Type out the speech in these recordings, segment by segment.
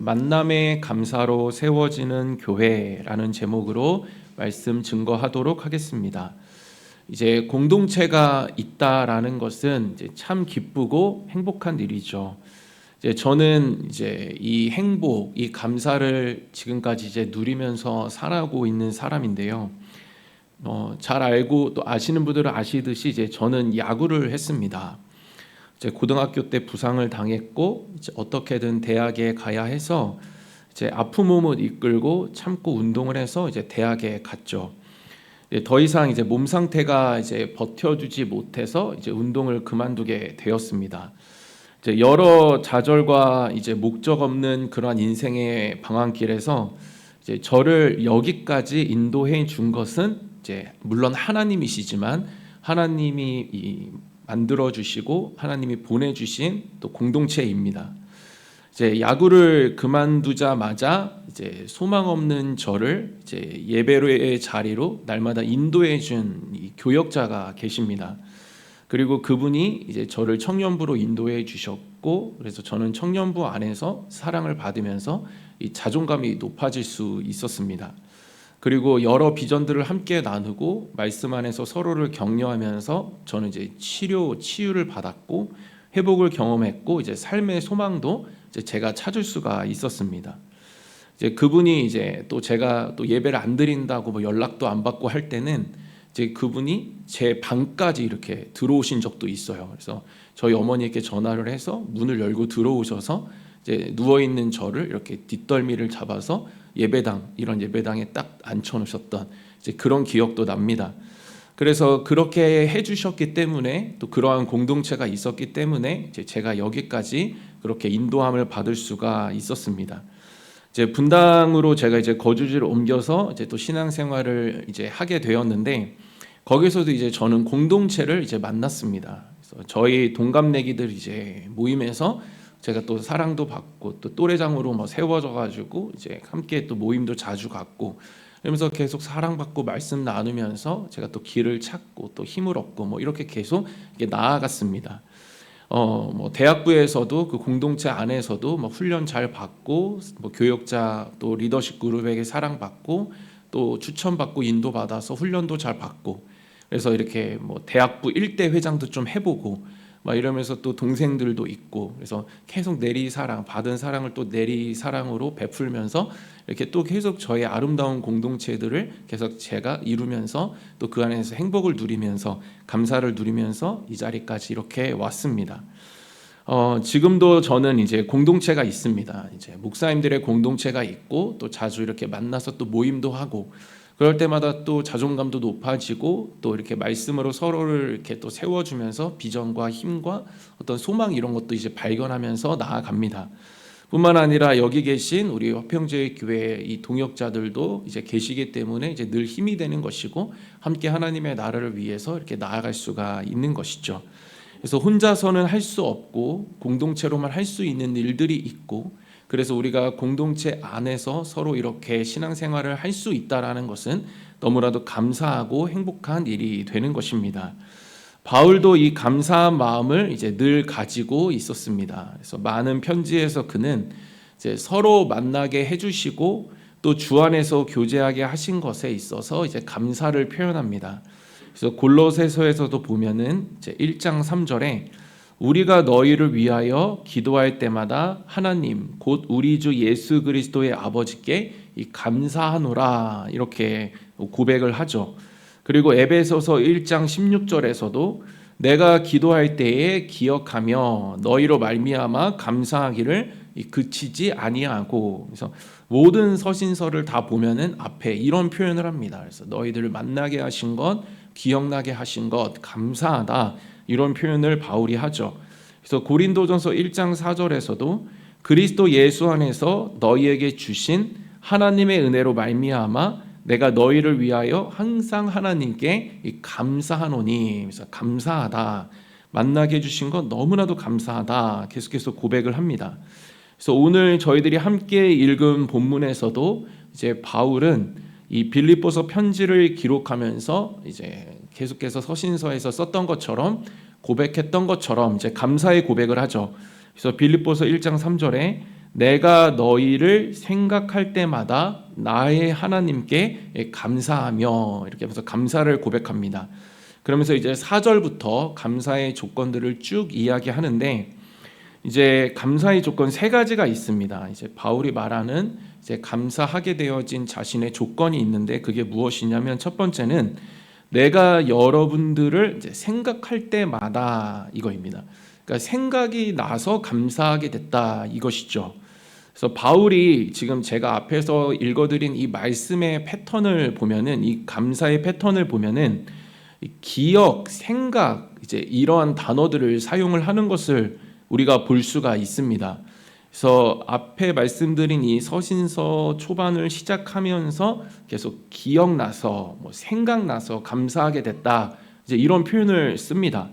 만남의 감사로 세워지는 교회라는 제목으로 말씀 증거하도록 하겠습니다. 이제 공동체가 있다라는 것은 이제 참 기쁘고 행복한 일이죠. 저는 이 행복, 이 감사를 지금까지 누리면서 살아가고 있는 사람인데요. 잘 알고 또 아시는 분들은 아시듯이 저는 야구를 했습니다. 고등학교 때 부상을 당했고 어떻게든 대학에 가야 해서 아픈 몸을 이끌고 참고 운동을 해서 대학에 갔죠. 더 이상 몸 상태가 버텨주지 못해서 운동을 그만두게 되었습니다. 여러 좌절과 목적 없는 그러한 인생의 방황길에서 저를 여기까지 인도해 준 것은 물론 하나님이시지만 하나님이 만들어 주시고 하나님이 보내주신 또 공동체입니다. 야구를 그만두자마자 소망 없는 저를 예배로의 자리로 날마다 인도해 준 교역자가 계십니다. 그리고 그분이 저를 청년부로 인도해 주셨고, 그래서 저는 청년부 안에서 사랑을 받으면서 이 자존감이 높아질 수 있었습니다. 그리고 여러 비전들을 함께 나누고 말씀 안에서 서로를 격려하면서 저는 치유를 받았고 회복을 경험했고 삶의 소망도 제가 찾을 수가 있었습니다. 그분이 또 제가 또 예배를 안 드린다고 연락도 안 받고 할 때는 그분이 제 방까지 이렇게 들어오신 적도 있어요. 그래서 저희 어머니께 전화를 해서 문을 열고 들어오셔서 누워 있는 저를 이렇게 뒷덜미를 잡아서 이런 예배당에 딱 앉혀놓으셨던 그런 기억도 납니다. 그래서 그렇게 해주셨기 때문에 또 그러한 공동체가 있었기 때문에 제가 여기까지 그렇게 인도함을 받을 수가 있었습니다. 분당으로 제가 거주지를 옮겨서 또 신앙생활을 하게 되었는데 거기서도 저는 공동체를 만났습니다. 그래서 저희 동갑내기들 모임에서 제가 또 사랑도 받고 또 또래장으로 세워져 가지고 함께 또 모임도 자주 갔고, 그러면서 계속 사랑받고 말씀 나누면서 제가 또 길을 찾고 또 힘을 얻고 이렇게 계속 나아갔습니다. 대학부에서도 그 공동체 안에서도 훈련 잘 받고 교역자 또 리더십 그룹에게 사랑받고 또 추천받고 인도받아서 훈련도 잘 받고, 그래서 이렇게 대학부 1대 회장도 좀 해보고 이러면서 또 동생들도 있고, 그래서 계속 내리사랑 받은 사랑을 또 내리사랑으로 베풀면서 이렇게 또 계속 저의 아름다운 공동체들을 계속 제가 이루면서 또 그 안에서 행복을 누리면서 감사를 누리면서 이 자리까지 이렇게 왔습니다. 지금도 저는 공동체가 있습니다. 목사님들의 공동체가 있고 또 자주 이렇게 만나서 또 모임도 하고, 그럴 때마다 또 자존감도 높아지고 또 이렇게 말씀으로 서로를 이렇게 또 세워주면서 비전과 힘과 어떤 소망 이런 것도 발견하면서 나아갑니다. 뿐만 아니라 여기 계신 우리 화평제일 교회 이 동역자들도 계시기 때문에 늘 힘이 되는 것이고 함께 하나님의 나라를 위해서 이렇게 나아갈 수가 있는 것이죠. 그래서 혼자서는 할 수 없고 공동체로만 할 수 있는 일들이 있고, 그래서 우리가 공동체 안에서 서로 이렇게 신앙생활을 할 수 있다라는 것은 너무나도 감사하고 행복한 일이 되는 것입니다. 바울도 이 감사한 마음을 늘 가지고 있었습니다. 그래서 많은 편지에서 그는 서로 만나게 해주시고 또 주 안에서 교제하게 하신 것에 있어서 감사를 표현합니다. 그래서 골로새서에서도 보면은 1장 3절에 우리가 너희를 위하여 기도할 때마다 하나님 곧 우리 주 예수 그리스도의 아버지께 감사하노라 이렇게 고백을 하죠. 그리고 에베소서 1장 16절에서도 내가 기도할 때에 기억하며 너희로 말미암아 감사하기를 그치지 아니하고, 그래서 모든 서신서를 다 보면은 앞에 이런 표현을 합니다. 그래서 너희들을 만나게 하신 것, 기억나게 하신 것 감사하다 이런 표현을 바울이 하죠. 그래서 고린도전서 1장 4절에서도 그리스도 예수 안에서 너희에게 주신 하나님의 은혜로 말미암아 내가 너희를 위하여 항상 하나님께 감사하노니, 그래서 감사하다, 만나게 해주신 것 너무나도 감사하다 계속해서 고백을 합니다. 그래서 오늘 저희들이 함께 읽은 본문에서도 바울은 이 빌립보서 편지를 기록하면서 계속해서 서신서에서 썼던 것처럼 고백했던 것처럼 감사의 고백을 하죠. 그래서 빌립보서 1장 3절에 내가 너희를 생각할 때마다 나의 하나님께 감사하며, 이렇게 하면서 감사를 고백합니다. 그러면서 이제 4절부터 감사의 조건들을 쭉 이야기하는데, 이제 감사의 조건 세 가지가 있습니다. 이제 바울이 말하는 이제 감사하게 되어진 자신의 조건이 있는데, 그게 무엇이냐면 첫 번째는 내가 여러분들을 이제 생각할 때마다, 이거입니다. 그러니까 생각이 나서 감사하게 됐다, 이것이죠. 그래서 바울이 지금 제가 앞에서 읽어드린 이 말씀의 패턴을 보면은, 이 감사의 패턴을 보면은 기억, 생각, 이제 이러한 단어들을 사용을 하는 것을 우리가 볼 수가 있습니다. 그래서 앞에 말씀드린 이 서신서 초반을 시작하면서 계속 기억나서, 생각나서 감사하게 됐다, 이제 이런 표현을 씁니다.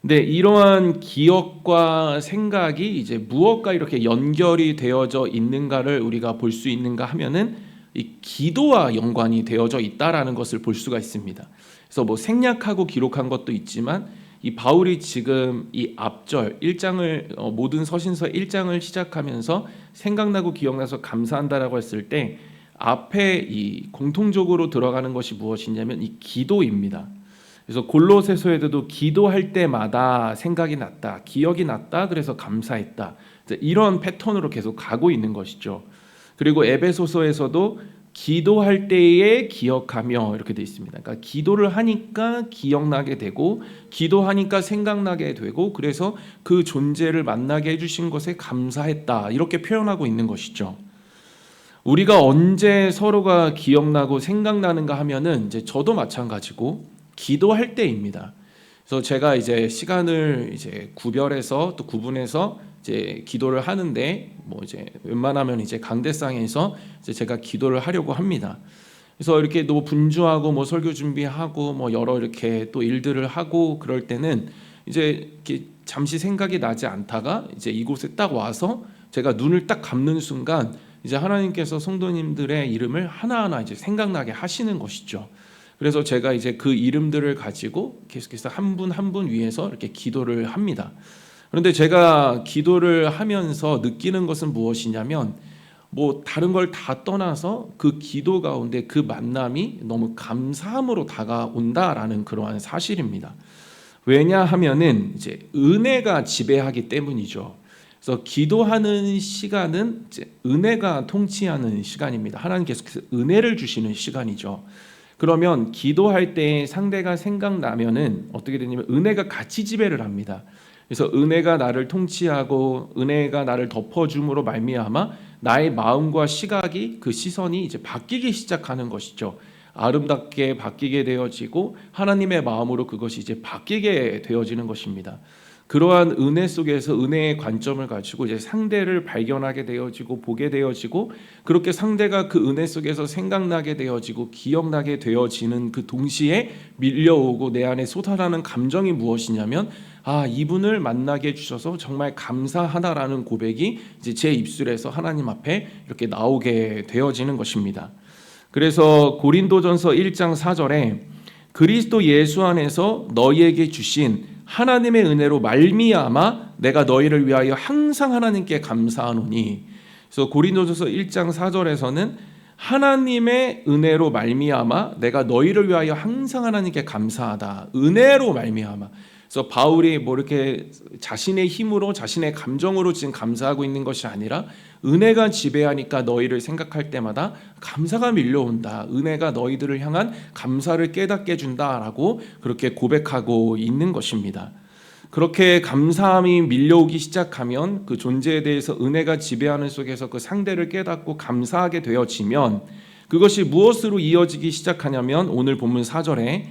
근데 이러한 기억과 생각이 이제 무엇과 이렇게 연결이 되어져 있는가를 우리가 볼 수 있는가 하면은 이 기도와 연관이 되어져 있다라는 것을 볼 수가 있습니다. 그래서 생략하고 기록한 것도 있지만, 이 바울이 지금 이 앞절 1장을 모든 서신서 1장을 시작하면서 생각나고 기억나서 감사한다라고 했을 때 앞에 이 공통적으로 들어가는 것이 무엇이냐면 이 기도입니다. 그래서 골로새서에도 기도할 때마다 생각이 났다, 기억이 났다, 그래서 감사했다, 이런 패턴으로 계속 가고 있는 것이죠. 그리고 에베소서에서도 기도할 때에 기억하며, 이렇게 되어 있습니다. 그러니까 기도를 하니까 기억나게 되고, 기도하니까 생각나게 되고, 그래서 그 존재를 만나게 해주신 것에 감사했다, 이렇게 표현하고 있는 것이죠. 우리가 언제 서로가 기억나고 생각나는가 하면은 이제 저도 마찬가지고 기도할 때입니다. 그래서 제가 이제 시간을 이제 구별해서 또 구분해서 이제 기도를 하는데, 이제 웬만하면 이제 강대상에서 이제 제가 기도를 하려고 합니다. 그래서 이렇게 또 분주하고 설교 준비하고 여러 이렇게 또 일들을 하고 그럴 때는 이제 이렇게 잠시 생각이 나지 않다가 이제 이곳에 딱 와서 제가 눈을 딱 감는 순간 이제 하나님께서 성도님들의 이름을 하나하나 이제 생각나게 하시는 것이죠. 그래서 제가 이제 그 이름들을 가지고 계속해서 한 분 한 분 위해서 이렇게 기도를 합니다. 그런데 제가 기도를 하면서 느끼는 것은 무엇이냐면, 다른 걸 다 떠나서 그 기도 가운데 그 만남이 너무 감사함으로 다가온다라는 그러한 사실입니다. 왜냐하면은 이제 은혜가 지배하기 때문이죠. 그래서 기도하는 시간은 이제 은혜가 통치하는 시간입니다. 하나님께서 은혜를 주시는 시간이죠. 그러면 기도할 때 상대가 생각나면은 어떻게 되냐면 은혜가 같이 지배를 합니다. 그래서 은혜가 나를 통치하고 은혜가 나를 덮어줌으로 말미암아 나의 마음과 시각이, 그 시선이 이제 바뀌기 시작하는 것이죠. 아름답게 바뀌게 되어지고 하나님의 마음으로 그것이 이제 바뀌게 되어지는 것입니다. 그러한 은혜 속에서 은혜의 관점을 가지고 이제 상대를 발견하게 되어지고 보게 되어지고, 그렇게 상대가 그 은혜 속에서 생각나게 되어지고 기억나게 되어지는 그 동시에 밀려오고 내 안에 쏟아나는 감정이 무엇이냐면, 이분을 만나게 해주셔서 정말 감사하다라는 고백이 이제 제 입술에서 하나님 앞에 이렇게 나오게 되어지는 것입니다. 그래서 고린도전서 1장 4절에 그리스도 예수 안에서 너희에게 주신 하나님의 은혜로 말미암아 내가 너희를 위하여 항상 하나님께 감사하노니. 그래서 고린도전서 1장 4절에서는 하나님의 은혜로 말미암아 내가 너희를 위하여 항상 하나님께 감사하다, 은혜로 말미암아. 그래서 바울이 이렇게 자신의 힘으로 자신의 감정으로 지금 감사하고 있는 것이 아니라 은혜가 지배하니까 너희를 생각할 때마다 감사가 밀려온다, 은혜가 너희들을 향한 감사를 깨닫게 해준다라고 그렇게 고백하고 있는 것입니다. 그렇게 감사함이 밀려오기 시작하면 그 존재에 대해서 은혜가 지배하는 속에서 그 상대를 깨닫고 감사하게 되어지면 그것이 무엇으로 이어지기 시작하냐면, 오늘 본문 4절에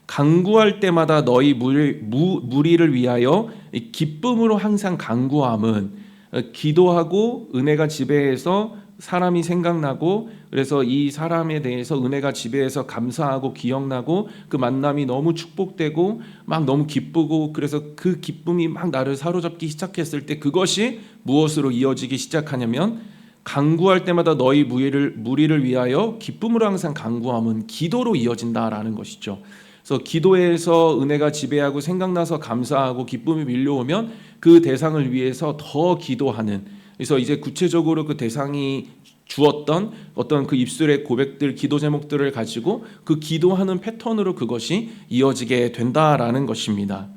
간구할 때마다 너희 무리를 위하여 기쁨으로 항상 간구함은, 기도하고 은혜가 지배해서 사람이 생각나고, 그래서 이 사람에 대해서 은혜가 지배해서 감사하고 기억나고 그 만남이 너무 축복되고 막 너무 기쁘고, 그래서 그 기쁨이 막 나를 사로잡기 시작했을 때 그것이 무엇으로 이어지기 시작하냐면, 간구할 때마다 너희 무리를 위하여 기쁨으로 항상 간구함은 기도로 이어진다라는 것이죠. 그래서 기도에서 은혜가 지배하고 생각나서 감사하고 기쁨이 밀려오면 그 대상을 위해서 더 기도하는, 그래서 이제 구체적으로 그 대상이 주었던 어떤 그 입술의 고백들, 기도 제목들을 가지고 그 기도하는 패턴으로 그것이 이어지게 된다라는 것입니다.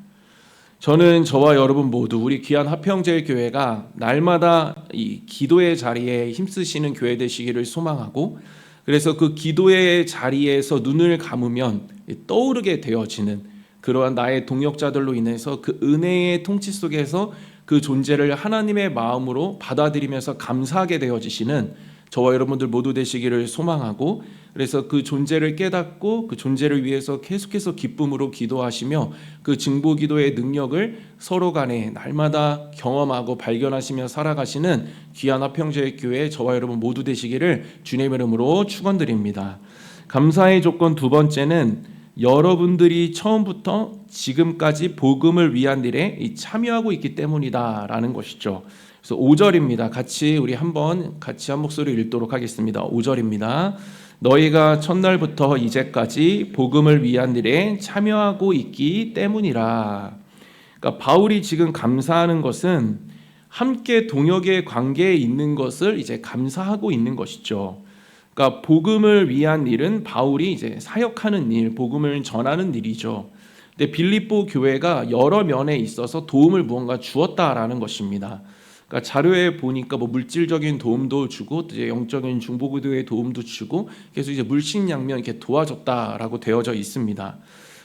저는 저와 여러분 모두 우리 귀한 화평제일교회가 날마다 이 기도의 자리에 힘쓰시는 교회 되시기를 소망하고, 그래서 그 기도의 자리에서 눈을 감으면 떠오르게 되어지는 그러한 나의 동역자들로 인해서 그 은혜의 통치 속에서 그 존재를 하나님의 마음으로 받아들이면서 감사하게 되어지시는 저와 여러분들 모두 되시기를 소망하고, 그래서 그 존재를 깨닫고 그 존재를 위해서 계속해서 기쁨으로 기도하시며 그 증보 기도의 능력을 서로 간에 날마다 경험하고 발견하시며 살아가시는 귀한 화평제일교회 저와 여러분 모두 되시기를 주님의 이름으로 축원드립니다. 감사의 조건 두 번째는 여러분들이 처음부터 지금까지 복음을 위한 일에 참여하고 있기 때문이다라는 것이죠. 그래서 5절입니다. 우리 같이 한 목소리 읽도록 하겠습니다. 5절입니다. 너희가 첫날부터 이제까지 복음을 위한 일에 참여하고 있기 때문이라. 그러니까 바울이 지금 감사하는 것은 함께 동역의 관계에 있는 것을 이제 감사하고 있는 것이죠. 그러니까 복음을 위한 일은 바울이 이제 사역하는 일, 복음을 전하는 일이죠. 근데 빌립보 교회가 여러 면에 있어서 도움을 무언가 주었다라는 것입니다. 그러니까 자료에 보니까 뭐 물질적인 도움도 주고 이제 영적인 중보기도의 도움도 주고 계속 이제 물심양면 이렇게 도와줬다라고 되어져 있습니다.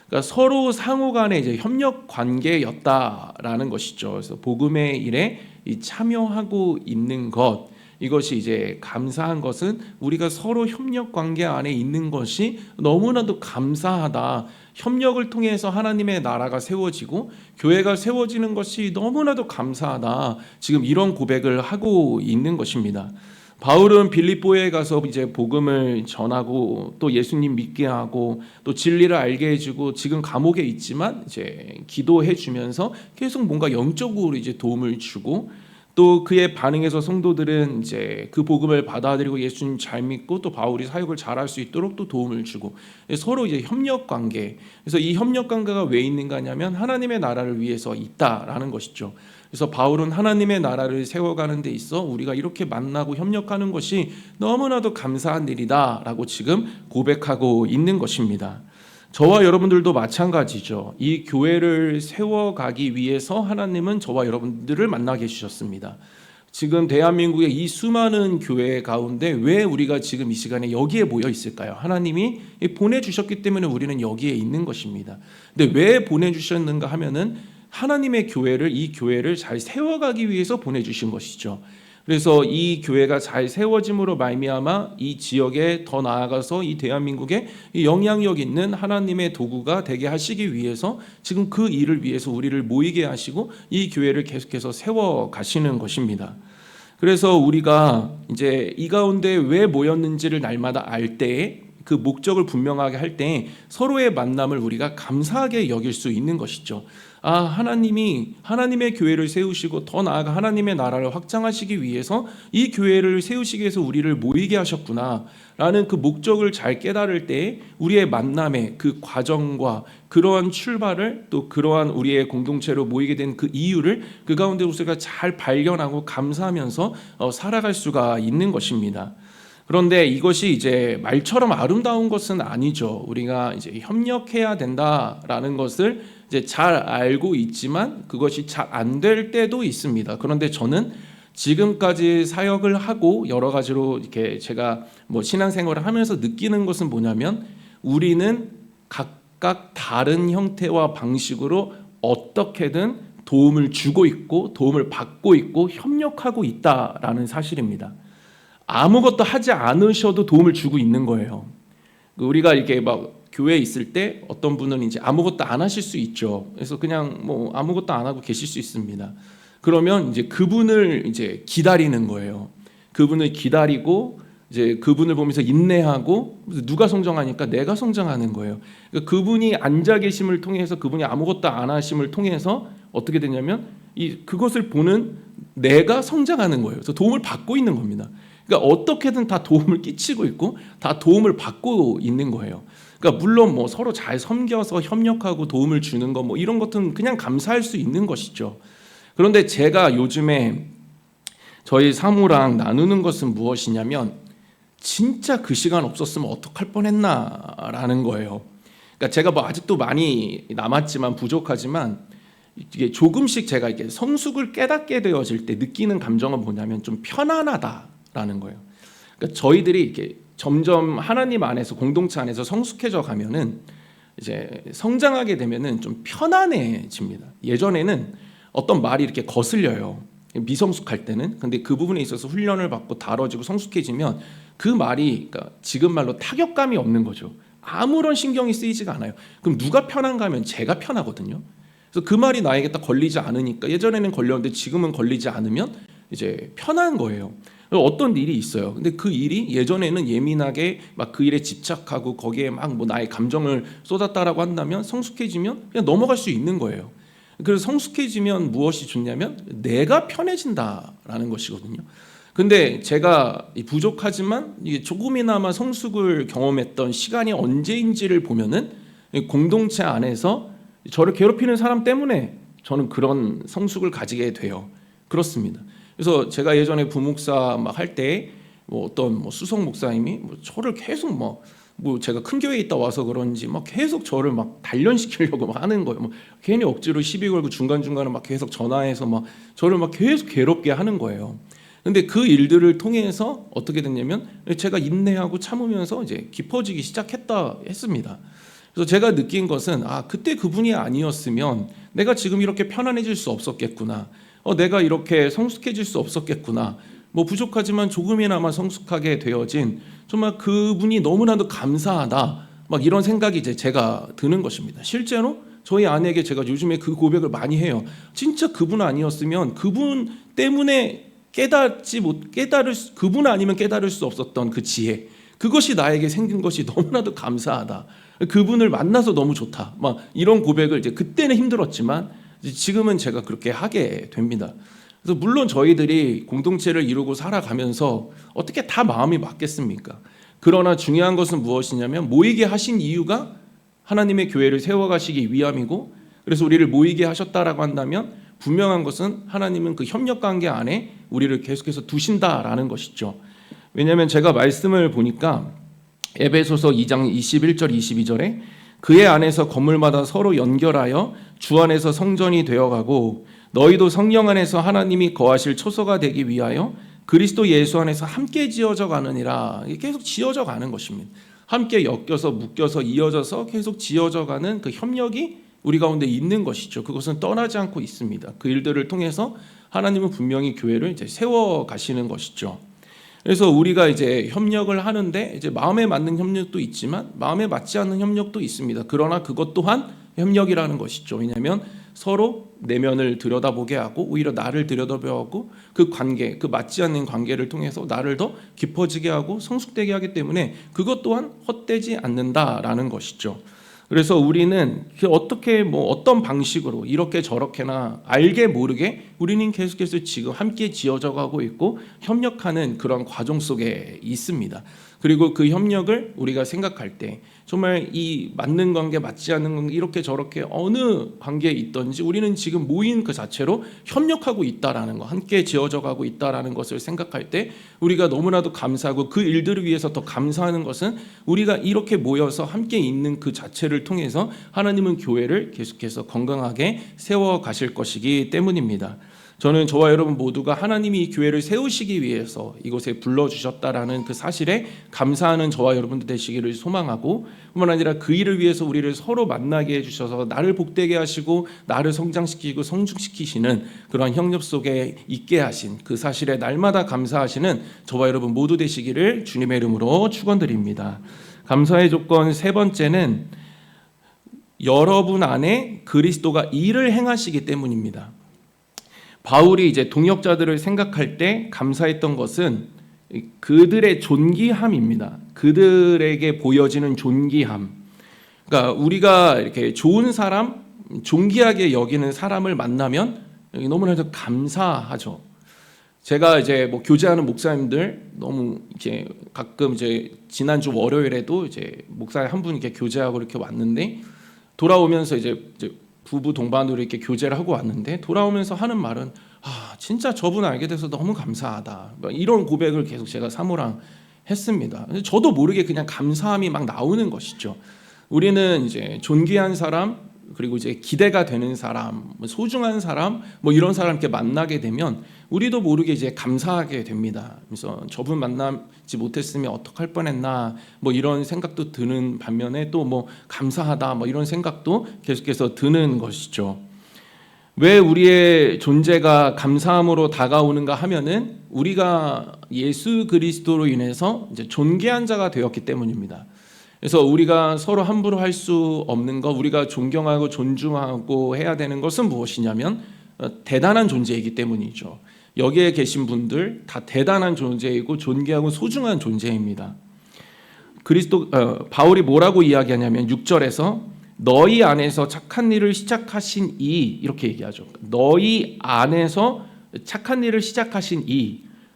그러니까 서로 상호간의 이제 협력 관계였다라는 것이죠. 그래서 복음의 일에 참여하고 있는 것, 이것이 이제 감사한 것은 우리가 서로 협력 관계 안에 있는 것이 너무나도 감사하다. 협력을 통해서 하나님의 나라가 세워지고 교회가 세워지는 것이 너무나도 감사하다. 지금 이런 고백을 하고 있는 것입니다. 바울은 빌립보에 가서 이제 복음을 전하고 또 예수님 믿게 하고 또 진리를 알게 해주고 지금 감옥에 있지만 이제 기도해 주면서 계속 뭔가 영적으로 이제 도움을 주고, 또 그의 반응에서 성도들은 이제 그 복음을 받아들이고 예수님 잘 믿고 또 바울이 사역을 잘할 수 있도록 또 도움을 주고 서로 이제 협력 관계. 그래서 이 협력 관계가 왜 있는가 하냐면 하나님의 나라를 위해서 있다라는 것이죠. 그래서 바울은 하나님의 나라를 세워가는 데 있어 우리가 이렇게 만나고 협력하는 것이 너무나도 감사한 일이다라고 지금 고백하고 있는 것입니다. 저와 여러분들도 마찬가지죠. 이 교회를 세워가기 위해서 하나님은 저와 여러분들을 만나게 해주셨습니다. 지금 대한민국의 이 수많은 교회 가운데 왜 우리가 지금 이 시간에 여기에 모여 있을까요? 하나님이 보내주셨기 때문에 우리는 여기에 있는 것입니다. 근데 왜 보내주셨는가 하면은 하나님의 교회를, 이 교회를 잘 세워가기 위해서 보내주신 것이죠. 그래서 이 교회가 잘 세워짐으로 말미암아 이 지역에 더 나아가서 이 대한민국에 영향력 있는 하나님의 도구가 되게 하시기 위해서 지금 그 일을 위해서 우리를 모이게 하시고 이 교회를 계속해서 세워 가시는 것입니다. 그래서 우리가 이제 이 가운데 왜 모였는지를 날마다 알 때에 그 목적을 분명하게 할 때 서로의 만남을 우리가 감사하게 여길 수 있는 것이죠. 하나님이 하나님의 교회를 세우시고 더 나아가 하나님의 나라를 확장하시기 위해서 이 교회를 세우시기 위해서 우리를 모이게 하셨구나 라는 그 목적을 잘 깨달을 때 우리의 만남의 그 과정과 그러한 출발을, 또 그러한 우리의 공동체로 모이게 된 그 이유를 그 가운데 우리가 잘 발견하고 감사하면서 살아갈 수가 있는 것입니다. 그런데 이것이 이제 말처럼 아름다운 것은 아니죠. 우리가 이제 협력해야 된다라는 것을 이제 잘 알고 있지만 그것이 잘 안 될 때도 있습니다. 그런데 저는 지금까지 사역을 하고 여러 가지로 이렇게 제가 신앙생활을 하면서 느끼는 것은 뭐냐면 우리는 각각 다른 형태와 방식으로 어떻게든 도움을 주고 있고 도움을 받고 있고 협력하고 있다라는 사실입니다. 아무것도 하지 않으셔도 도움을 주고 있는 거예요. 우리가 이렇게 교회에 있을 때 어떤 분은 이제 아무것도 안 하실 수 있죠. 그래서 그냥 아무것도 안 하고 계실 수 있습니다. 그러면 이제 그분을 이제 기다리는 거예요. 그분을 기다리고 이제 그분을 보면서 인내하고, 누가 성장하니까 내가 성장하는 거예요. 그러니까 그분이 앉아 계심을 통해서, 그분이 아무것도 안 하심을 통해서 어떻게 되냐면 그것을 보는 내가 성장하는 거예요. 그래서 도움을 받고 있는 겁니다. 그러니까 어떻게든 다 도움을 끼치고 있고 다 도움을 받고 있는 거예요. 그러니까 물론 서로 잘 섬겨서 협력하고 도움을 주는 거 이런 것은 그냥 감사할 수 있는 것이죠. 그런데 제가 요즘에 저희 사모랑 나누는 것은 무엇이냐면 진짜 그 시간 없었으면 어떡할 뻔했나라는 거예요. 그러니까 제가 뭐 아직도 많이 남았지만 부족하지만 이게 조금씩 제가 이게 성숙을 깨닫게 되어질 때 느끼는 감정은 뭐냐면 좀 편안하다라는 거예요. 그러니까 저희들이 이렇게 점점 하나님 안에서 공동체 안에서 성숙해져 가면은 이제 성장하게 되면은 좀 편안해집니다. 예전에는 어떤 말이 이렇게 거슬려요. 미성숙할 때는. 근데 그 부분에 있어서 훈련을 받고 다뤄지고 성숙해지면 그 말이 그러니까 지금 말로 타격감이 없는 거죠. 아무런 신경이 쓰이지가 않아요. 그럼 누가 편한가 하면 제가 편하거든요. 그래서 그 말이 나에게 딱 걸리지 않으니까 예전에는 걸렸는데 지금은 걸리지 않으면 이제 편한 거예요. 어떤 일이 있어요. 근데 그 일이 예전에는 예민하게 막 그 일에 집착하고 거기에 막 뭐 나의 감정을 쏟았다라고 한다면 성숙해지면 그냥 넘어갈 수 있는 거예요. 그래서 성숙해지면 무엇이 좋냐면 내가 편해진다라는 것이거든요. 근데 제가 부족하지만 이게 조금이나마 성숙을 경험했던 시간이 언제인지를 보면은 공동체 안에서 저를 괴롭히는 사람 때문에 저는 그런 성숙을 가지게 돼요. 그렇습니다. 그래서 제가 예전에 부목사 막 할 때 뭐 어떤 뭐 수석 목사님이 뭐 저를 계속 뭐 제가 큰 교회에 있다 와서 그런지 막 계속 저를 막 단련시키려고 막 하는 거예요. 뭐 괜히 억지로 시비 걸고 중간중간에 막 계속 전화해서 막 저를 막 계속 괴롭게 하는 거예요. 근데 그 일들을 통해서 어떻게 됐냐면 제가 인내하고 참으면서 이제 깊어지기 시작했다 했습니다. 그래서 제가 느낀 것은 그때 그분이 아니었으면 내가 지금 이렇게 편안해질 수 없었겠구나. 내가 이렇게 성숙해질 수 없었겠구나. 뭐 부족하지만 조금이나마 성숙하게 되어진 정말 그분이 너무나도 감사하다. 막 이런 생각이 이제 제가 드는 것입니다. 실제로 저희 아내에게 제가 요즘에 그 고백을 많이 해요. 진짜 그분 아니었으면 그분 때문에 그분 아니면 깨달을 수 없었던 그 지혜, 그것이 나에게 생긴 것이 너무나도 감사하다. 그분을 만나서 너무 좋다. 막 이런 고백을 이제 그때는 힘들었지만 지금은 제가 그렇게 하게 됩니다. 그래서 물론 저희들이 공동체를 이루고 살아가면서 어떻게 다 마음이 맞겠습니까? 그러나 중요한 것은 무엇이냐면 모이게 하신 이유가 하나님의 교회를 세워가시기 위함이고, 그래서 우리를 모이게 하셨다라고 한다면 분명한 것은 하나님은 그 협력관계 안에 우리를 계속해서 두신다라는 것이죠. 왜냐하면 제가 말씀을 보니까 에베소서 2장 21절 22절에 그의 안에서 건물마다 서로 연결하여 주 안에서 성전이 되어가고 너희도 성령 안에서 하나님이 거하실 초소가 되기 위하여 그리스도 예수 안에서 함께 지어져 가느니라. 계속 지어져 가는 것입니다. 함께 엮여서 묶여서 이어져서 계속 지어져 가는 그 협력이 우리 가운데 있는 것이죠. 그것은 떠나지 않고 있습니다. 그 일들을 통해서 하나님은 분명히 교회를 이제 세워 가시는 것이죠. 그래서 우리가 이제 협력을 하는데 이제 마음에 맞는 협력도 있지만 마음에 맞지 않는 협력도 있습니다. 그러나 그것 또한 협력이라는 것이죠. 왜냐하면 서로 내면을 들여다보게 하고 오히려 나를 들여다보고 그 관계, 그 맞지 않는 관계를 통해서 나를 더 깊어지게 하고 성숙되게 하기 때문에 그것 또한 헛되지 않는다라는 것이죠. 그래서 우리는 어떻게 어떤 방식으로 이렇게 저렇게나 알게 모르게 우리는 계속해서 지금 함께 지어져 가고 있고 협력하는 그런 과정 속에 있습니다. 그리고 그 협력을 우리가 생각할 때 정말 이 맞는 관계 맞지 않는 관계 이렇게 저렇게 어느 관계에 있든지 우리는 지금 모인 그 자체로 협력하고 있다라는 거, 함께 지어져 가고 있다라는 것을 생각할 때 우리가 너무나도 감사하고 그 일들을 위해서 더 감사하는 것은 우리가 이렇게 모여서 함께 있는 그 자체를 통해서 하나님은 교회를 계속해서 건강하게 세워 가실 것이기 때문입니다. 저는 저와 여러분 모두가 하나님이 이 교회를 세우시기 위해서 이곳에 불러주셨다라는 그 사실에 감사하는 저와 여러분들 되시기를 소망하고, 뿐만 아니라 그 일을 위해서 우리를 서로 만나게 해주셔서 나를 복되게 하시고 나를 성장시키고 성숙시키시는 그러한 협력 속에 있게 하신 그 사실에 날마다 감사하시는 저와 여러분 모두 되시기를 주님의 이름으로 축원드립니다. 감사의 조건 세 번째는 여러분 안에 그리스도가 일을 행하시기 때문입니다. 바울이 이제 동역자들을 생각할 때 감사했던 것은 그들의 존귀함입니다. 그들에게 보여지는 존귀함. 그러니까 우리가 이렇게 좋은 사람, 존귀하게 여기는 사람을 만나면 너무나도 감사하죠. 제가 이제 교제하는 목사님들 너무 이렇게 가끔 이제 지난주 월요일에도 이제 목사 한 분 이렇게 교제하고 이렇게 왔는데 돌아오면서 이제 부부 동반으로 이렇게 교제를 하고 왔는데 돌아오면서 하는 말은 진짜 저분 알게 돼서 너무 감사하다. 이런 고백을 계속 제가 사모랑 했습니다. 저도 모르게 그냥 감사함이 막 나오는 것이죠. 우리는 이제 존귀한 사람, 그리고 이제 기대가 되는 사람, 소중한 사람, 이런 사람 이렇게 만나게 되면 우리도 모르게 이제 감사하게 됩니다. 그래서 저분 만나지 못했으면 어떡할 뻔했나, 이런 생각도 드는 반면에 또 감사하다, 이런 생각도 계속해서 드는 것이죠. 왜 우리의 존재가 감사함으로 다가오는가 하면은 우리가 예수 그리스도로 인해서 이제 존귀한 자가 되었기 때문입니다. 그래서 우리가 서로 함부로 할 수 없는 것, 우리가 존경하고 존중하고 해야 되는 것은 무엇이냐면 대단한 존재이기 때문이죠. 여기에 계신 분들 다 대단한 존재이고 존귀하고 소중한 존재입니다. 바울이 뭐라고 이야기하냐면 6절에서 너희 안에서 착한 일을 시작하신 이렇게 얘기하죠. 너희 안에서 착한 일을 시작하신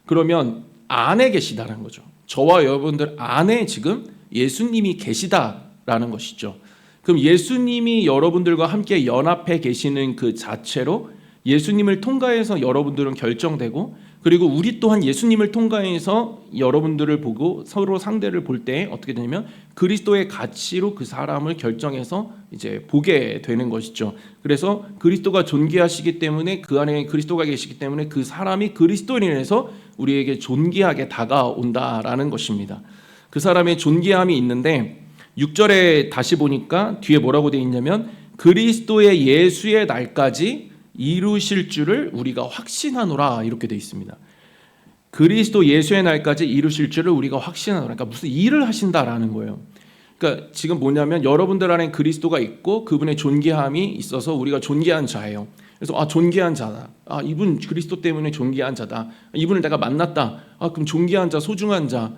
그러면 안에 계시다는 거죠. 저와 여러분들 안에 지금 예수님이 계시다라는 것이죠. 그럼 예수님이 여러분들과 함께 연합해 계시는 그 자체로 예수님을 통과해서 여러분들은 결정되고, 그리고 우리 또한 예수님을 통과해서 여러분들을 보고 서로 상대를 볼 때 어떻게 되냐면 그리스도의 가치로 그 사람을 결정해서 이제 보게 되는 것이죠. 그래서 그리스도가 존귀하시기 때문에 그 안에 그리스도가 계시기 때문에 그 사람이 그리스도인에서 우리에게 존귀하게 다가온다라는 것입니다. 그 사람의 존귀함이 있는데 6절에 다시 보니까 뒤에 뭐라고 되어 있냐면 그리스도의 예수의 날까지 이루실 줄을 우리가 확신하노라 이렇게 되어 있습니다. 그리스도 예수의 날까지 이루실 줄을 우리가 확신하노라. 그러니까 무슨 일을 하신다라는 거예요. 그러니까 지금 뭐냐면 여러분들 안에 그리스도가 있고 그분의 존귀함이 있어서 우리가 존귀한 자예요. 그래서 존귀한 자다. 이분 그리스도 때문에 존귀한 자다. 이분을 내가 만났다. 그럼 존귀한 자, 소중한 자.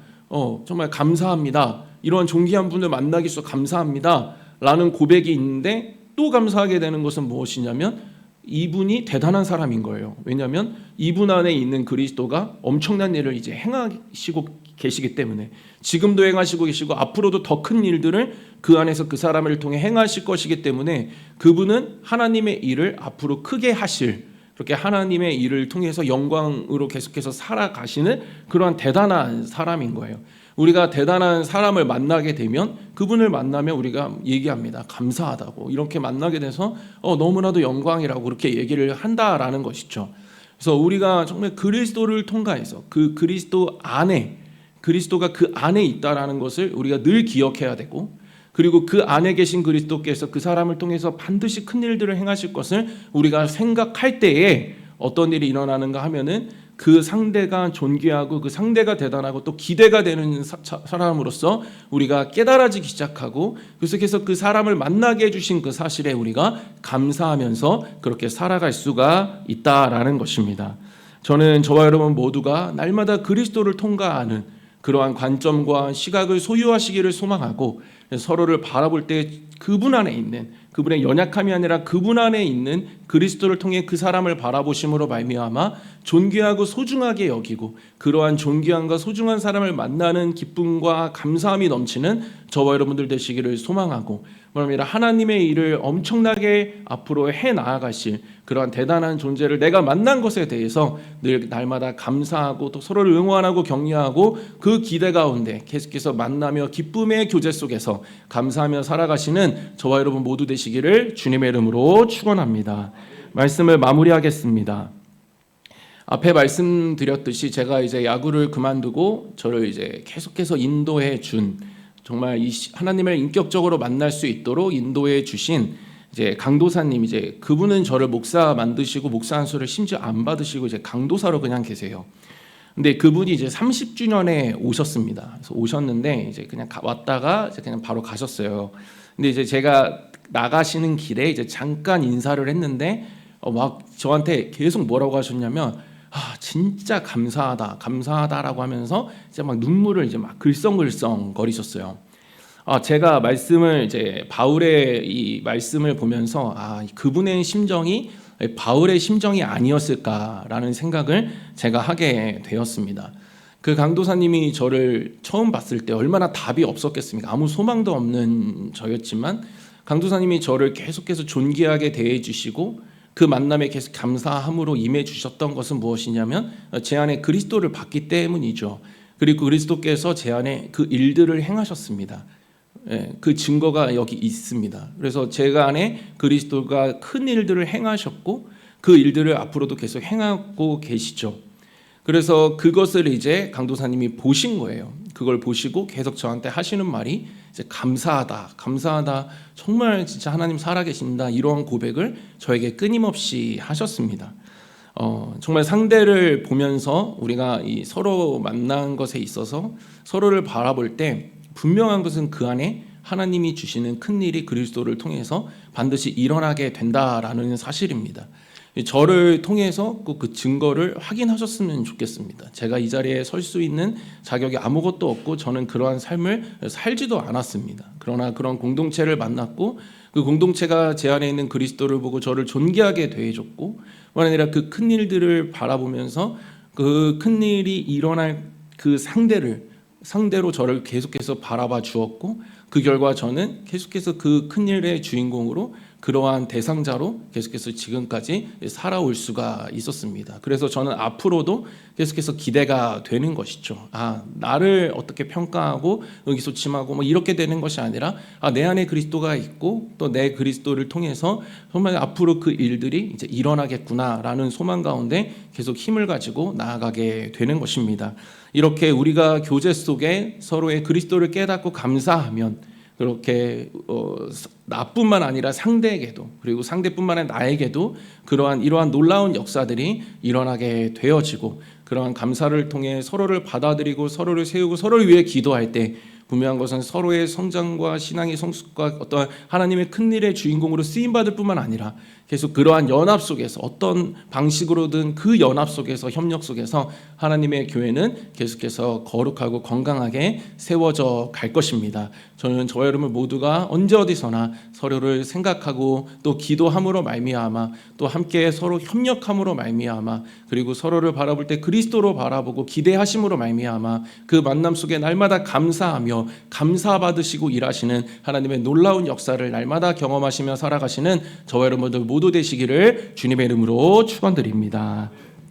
정말 감사합니다. 이러한 존귀한 분을 만나기 위해서 감사합니다. 라는 고백이 있는데 또 감사하게 되는 것은 무엇이냐면 이분이 대단한 사람인 거예요. 왜냐하면 이분 안에 있는 그리스도가 엄청난 일을 이제 행하시고 계시기 때문에 지금도 행하시고 계시고 앞으로도 더 큰 일들을 그 안에서 그 사람을 통해 행하실 것이기 때문에 그분은 하나님의 일을 앞으로 크게 하실, 그렇게 하나님의 일을 통해서 영광으로 계속해서 살아가시는 그러한 대단한 사람인 거예요. 우리가 대단한 사람을 만나게 되면 그분을 만나면 우리가 얘기합니다. 감사하다고. 이렇게 만나게 돼서 너무나도 영광이라고 그렇게 얘기를 한다라는 것이죠. 그래서 우리가 정말 그리스도를 통과해서 그 그리스도 안에, 그리스도가 그 안에 있다라는 것을 우리가 늘 기억해야 되고, 그리고 그 안에 계신 그리스도께서 그 사람을 통해서 반드시 큰 일들을 행하실 것을 우리가 생각할 때에 어떤 일이 일어나는가 하면은 그 상대가 존귀하고 그 상대가 대단하고 또 기대가 되는 사람으로서 우리가 깨달아지기 시작하고, 계속해서 그 사람을 만나게 해주신 그 사실에 우리가 감사하면서 그렇게 살아갈 수가 있다라는 것입니다. 저는 저와 여러분 모두가 날마다 그리스도를 통과하는 그러한 관점과 시각을 소유하시기를 소망하고, 서로를 바라볼 때 그분 안에 있는, 그분의 연약함이 아니라 그분 안에 있는 그리스도를 통해 그 사람을 바라보심으로 말미암아 존귀하고 소중하게 여기고, 그러한 존귀함과 소중한 사람을 만나는 기쁨과 감사함이 넘치는 저와 여러분들 되시기를 소망하고, 그러면 하나님의 일을 엄청나게 앞으로 해 나아가실 그러한 대단한 존재를 내가 만난 것에 대해서 늘 날마다 감사하고 또 서로를 응원하고 격려하고 그 기대 가운데 계속해서 만나며 기쁨의 교제 속에서 감사하며 살아가시는 저와 여러분 모두 되시기를 주님의 이름으로 축원합니다. 말씀을 마무리하겠습니다. 앞에 말씀드렸듯이 제가 이제 야구를 그만두고 저를 이제 계속해서 인도해 준, 정말 이 하나님을 인격적으로 만날 수 있도록 인도해 주신 이제 강도사님, 이제 그분은 저를 목사 만드시고 목사 안수를 심지어 안 받으시고 이제 강도사로 그냥 계세요. 근데 그분이 이제 30주년에 오셨습니다. 그래서 오셨는데 이제 그냥 왔다가 이제 그냥 바로 가셨어요. 근데 이제 제가 나가시는 길에 이제 잠깐 인사를 했는데 막 저한테 계속 뭐라고 하셨냐면 진짜 감사하다라고 하면서 이제 막 눈물을 이제 막 글썽글썽 거리셨어요. 제가 말씀을 이제 바울의 이 말씀을 보면서 그분의 심정이 바울의 심정이 아니었을까라는 생각을 제가 하게 되었습니다. 그 강도사님이 저를 처음 봤을 때 얼마나 답이 없었겠습니까? 아무 소망도 없는 저였지만 강도사님이 저를 계속해서 존귀하게 대해 주시고, 그 만남에 계속 감사함으로 임해 주셨던 것은 무엇이냐면 제 안에 그리스도를 봤기 때문이죠. 그리고 그리스도께서 제 안에 그 일들을 행하셨습니다. 그 증거가 여기 있습니다. 그래서 제가 안에 그리스도가 큰 일들을 행하셨고 그 일들을 앞으로도 계속 행하고 계시죠. 그래서 그것을 이제 강도사님이 보신 거예요. 그걸 보시고 계속 저한테 하시는 말이 이제 감사하다, 감사하다, 정말 진짜 하나님 살아계신다, 이러한 고백을 저에게 끊임없이 하셨습니다. 정말 상대를 보면서 우리가 이 서로 만난 것에 있어서 서로를 바라볼 때 분명한 것은 그 안에 하나님이 주시는 큰 일이 그리스도를 통해서 반드시 일어나게 된다라는 사실입니다. 저를 통해서 꼭 그 증거를 확인하셨으면 좋겠습니다. 제가 이 자리에 설 수 있는 자격이 아무것도 없고 저는 그러한 삶을 살지도 않았습니다. 그러나 그런 공동체를 만났고 그 공동체가 제 안에 있는 그리스도를 보고 저를 존귀하게 대해줬고, 뿐 아니라 그 큰 일들을 바라보면서 그 큰 일이 일어날 그 상대로 저를 계속해서 바라봐 주었고, 그 결과 저는 계속해서 그 큰 일의 주인공으로 그러한 대상자로 계속해서 지금까지 살아올 수가 있었습니다. 그래서 저는 앞으로도 계속해서 기대가 되는 것이죠. 나를 어떻게 평가하고 의기소침하고 뭐 이렇게 되는 것이 아니라 내 안에 그리스도가 있고 또 내 그리스도를 통해서 정말 앞으로 그 일들이 이제 일어나겠구나라는 소망 가운데 계속 힘을 가지고 나아가게 되는 것입니다. 이렇게 우리가 교제 속에 서로의 그리스도를 깨닫고 감사하면 그렇게 나뿐만 아니라 상대에게도, 그리고 상대뿐만 아니라 나에게도 이러한 놀라운 역사들이 일어나게 되어지고, 그러한 감사를 통해 서로를 받아들이고 서로를 세우고 서로를 위해 기도할 때 분명한 것은 서로의 성장과 신앙의 성숙과 어떤 하나님의 큰 일의 주인공으로 쓰임받을 뿐만 아니라 계속 그러한 연합 속에서 어떤 방식으로든 그 연합 속에서 협력 속에서 하나님의 교회는 계속해서 거룩하고 건강하게 세워져 갈 것입니다. 저는 저와 여러분 모두가 언제 어디서나 서로를 생각하고 또 기도함으로 말미암아 또 함께 서로 협력함으로 말미암아 그리고 서로를 바라볼 때 그리스도로 바라보고 기대하심으로 말미암아 그 만남 속에 날마다 감사하며 감사받으시고 일하시는 하나님의 놀라운 역사를 날마다 경험하시며 살아가시는 저와 여러분들 모두 되시기를 주님의 이름으로 축원드립니다.